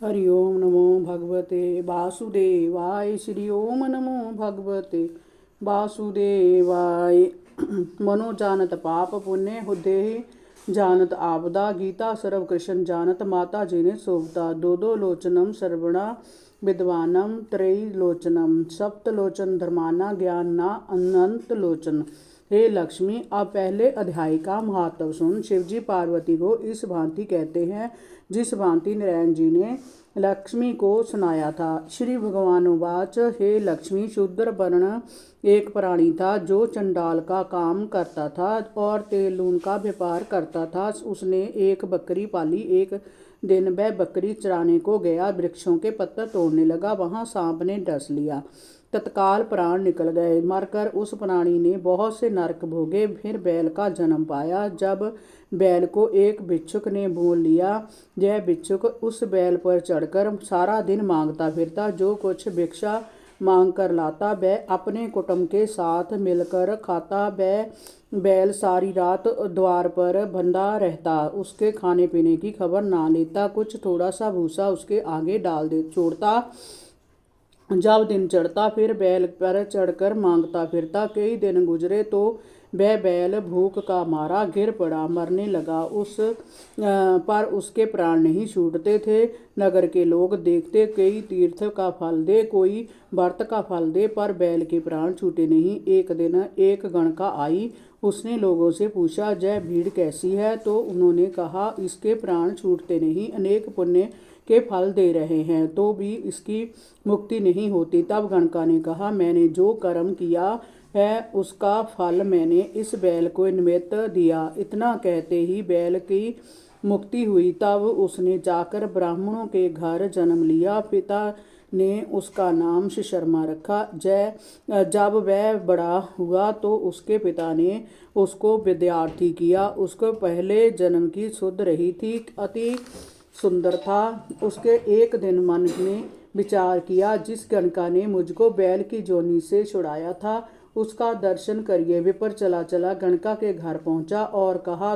हरि ओम नमो भगवते वासुदेवाय। श्री ओम नमो भगवते वासुदेवाय। मनो जानत पाप पुण्य हुदेहि जानत आपदा। गीता सर्व कृष्ण जानत माता जिने सोवता। दो लोचनम सर्वणा विद्वानम त्रैलोचनम सप्तलोचन धर्माना ज्ञान ना अनंत लोचन। हे लक्ष्मी, अब पहले अध्याय का महत्व सुन। शिवजी पार्वती को इस भांति कहते हैं जिस भांति नारायण जी ने लक्ष्मी को सुनाया था। श्री भगवानुवाच, हे लक्ष्मी, शूद्र वर्ण एक प्राणी था जो चंडाल का काम करता था और तेल लून का व्यापार करता था। उसने एक बकरी पाली। एक दिन वह बकरी चराने को गया, वृक्षों के पत्ते तोड़ने लगा। वहां सांप ने डस लिया, तत्काल प्राण निकल गए। मरकर उस प्राणी ने बहुत से नरक भोगे। फिर बैल का जन्म पाया। जब बैल को एक भिक्षुक ने मोल लिया, यह भिक्षुक उस बैल पर चढ़कर सारा दिन मांगता फिरता। जो कुछ भिक्षा मांग कर लाता वह अपने कुटुंब के साथ मिलकर खाता। वह बैल सारी रात द्वार पर बंधा रहता, उसके खाने पीने की खबर ना लेता। कुछ थोड़ा सा भूसा उसके आगे डाल दे छोड़ता। जब दिन चढ़ता फिर बैल पर चढ़कर मांगता फिरता। कई दिन गुजरे तो वह बैल भूख का मारा गिर पड़ा, मरने लगा। पर उसके प्राण नहीं छूटते थे। नगर के लोग देखते, कोई तीर्थ का फल दे, कोई व्रत का फल दे, पर बैल के प्राण छूटे नहीं। एक दिन एक गणका आई। उसने लोगों से पूछा, यह भीड़ कैसी है? तो उन्होंने कहा, इसके प्राण छूटते नहीं, अनेक पुण्य के फल दे रहे हैं तो भी इसकी मुक्ति नहीं होती। तब गणका ने कहा, मैंने जो कर्म किया है उसका फल मैंने इस बैल को निमित्त दिया। इतना कहते ही बैल की मुक्ति हुई। तब उसने जाकर ब्राह्मणों के घर जन्म लिया। पिता ने उसका नाम शर्मा रखा। जब वह बड़ा हुआ तो उसके पिता ने उसको विद्यार्थी किया। उसको पहले जन्म की सुध रही थी, अति सुंदर था। उसके एक दिन मन ने विचार किया, जिस गणका ने मुझको बैल की जोनी से छुड़ाया था उसका दर्शन करिए। विपर चला चला गणका के घर पहुंचा और कहा,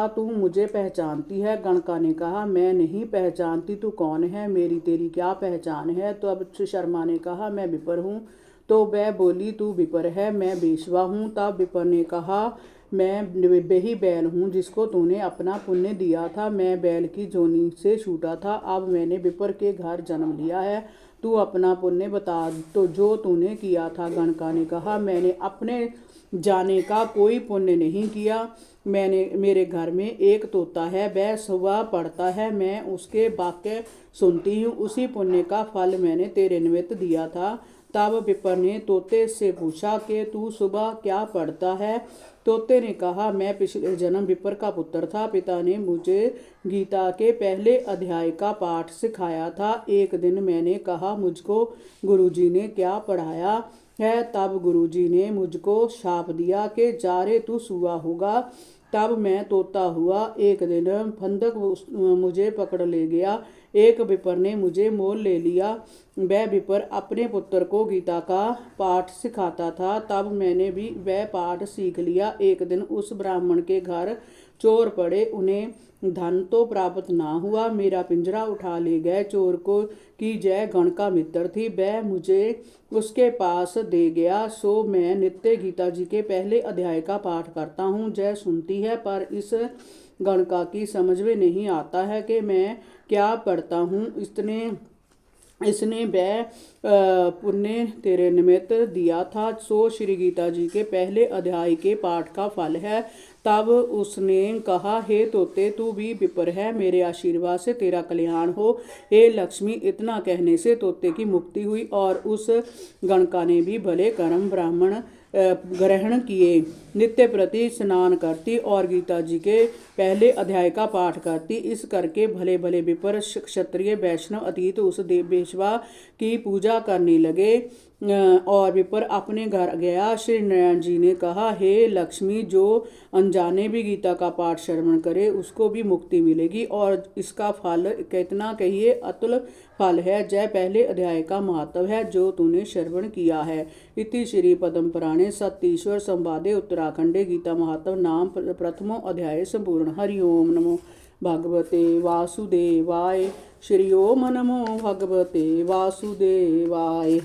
तुम मुझे पहचानती है? गणका ने कहा, मैं नहीं पहचानती, तू कौन है? मेरी तेरी क्या पहचान है? तो अब शर्मा ने कहा, मैं विपर हूँ। तो वह बोली, तू विपर है, मैं बेशवा हूँ। तब विपर ने कहा, मैं वही बैल हूँ जिसको तूने अपना पुण्य दिया था। मैं बैल की जोनी से छूटा था, अब मैंने विपर के घर जन्म लिया है। तू अपना पुण्य बता, तो जो तूने किया था। गणका ने कहा, मैंने अपने जाने का कोई पुण्य नहीं किया। मेरे घर में एक तोता है, वह सुबह पढ़ता है, मैं उसके वाक्य सुनती हूँ। उसी पुण्य का फल मैंने तेरे निमित्त दिया था। तब विपर ने तोते से पूछा कि तू सुबह क्या पढ़ता है? तोते ने कहा, मैं पिछले जन्म विपर का पुत्र था। पिता ने मुझे गीता के पहले अध्याय का पाठ सिखाया था। एक दिन मैंने कहा, मुझको गुरुजी ने क्या पढ़ाया है? तब गुरुजी ने मुझको शाप दिया कि जा रे, तू सुआ होगा। तब मैं तोता हुआ। एक दिन फंदक मुझे पकड़ ले गया। एक विपर ने मुझे मोल ले लिया। वह विपर अपने पुत्र को गीता का पाठ सिखाता था। तब मैंने भी वह पाठ सीख लिया। एक दिन उस ब्राह्मण के घर चोर पड़े, उन्हें धन तो प्राप्त ना हुआ। मेरा पिंजरा उठा ले गए। चोर को की जय गणका मित्र थी, वह मुझे उसके पास दे गया। सो मैं नित्य गीता जी के पहले अध्याय का पाठ करता हूँ। जय सुनती है, पर इस गणका की समझ में नहीं आता है कि मैं क्या पढ़ता हूँ। इसने वह पुण्य तेरे निमित्त दिया था, सो श्री गीता जी के पहले अध्याय के पाठ का फल है। तब उसने कहा, हे तोते, तू भी विपर है, मेरे आशीर्वाद से तेरा कल्याण हो। हे लक्ष्मी। इतना कहने से तोते की मुक्ति हुई और उस गणका ने भी भले कर्म ब्राह्मण ग्रहण किए। नित्य प्रति स्नान करती और गीता जी के पहले अध्याय का पाठ करती। इस करके भले भले विपर क्षत्रिय वैष्णव अतीत उस देवेश्वा की पूजा करने लगे। और विपर अपने घर गया। श्री नारायण जी ने कहा, हे लक्ष्मी, जो अनजाने भी गीता का पाठ श्रवण करे उसको भी मुक्ति मिलेगी, और इसका फल कितना कहिए अतुल फल है। जय पहले अध्याय का महत्व है जो तूने श्रवण किया है। इति श्री पद्म पुराणे सतीश्वर संवादे उत्तराखंडे गीता महत्व नाम प्रथमो अध्याय संपूर्ण। हरि ओम नमो भगवते वासुदेवाय। श्री ओम नमो भगवते वासुदेवाय।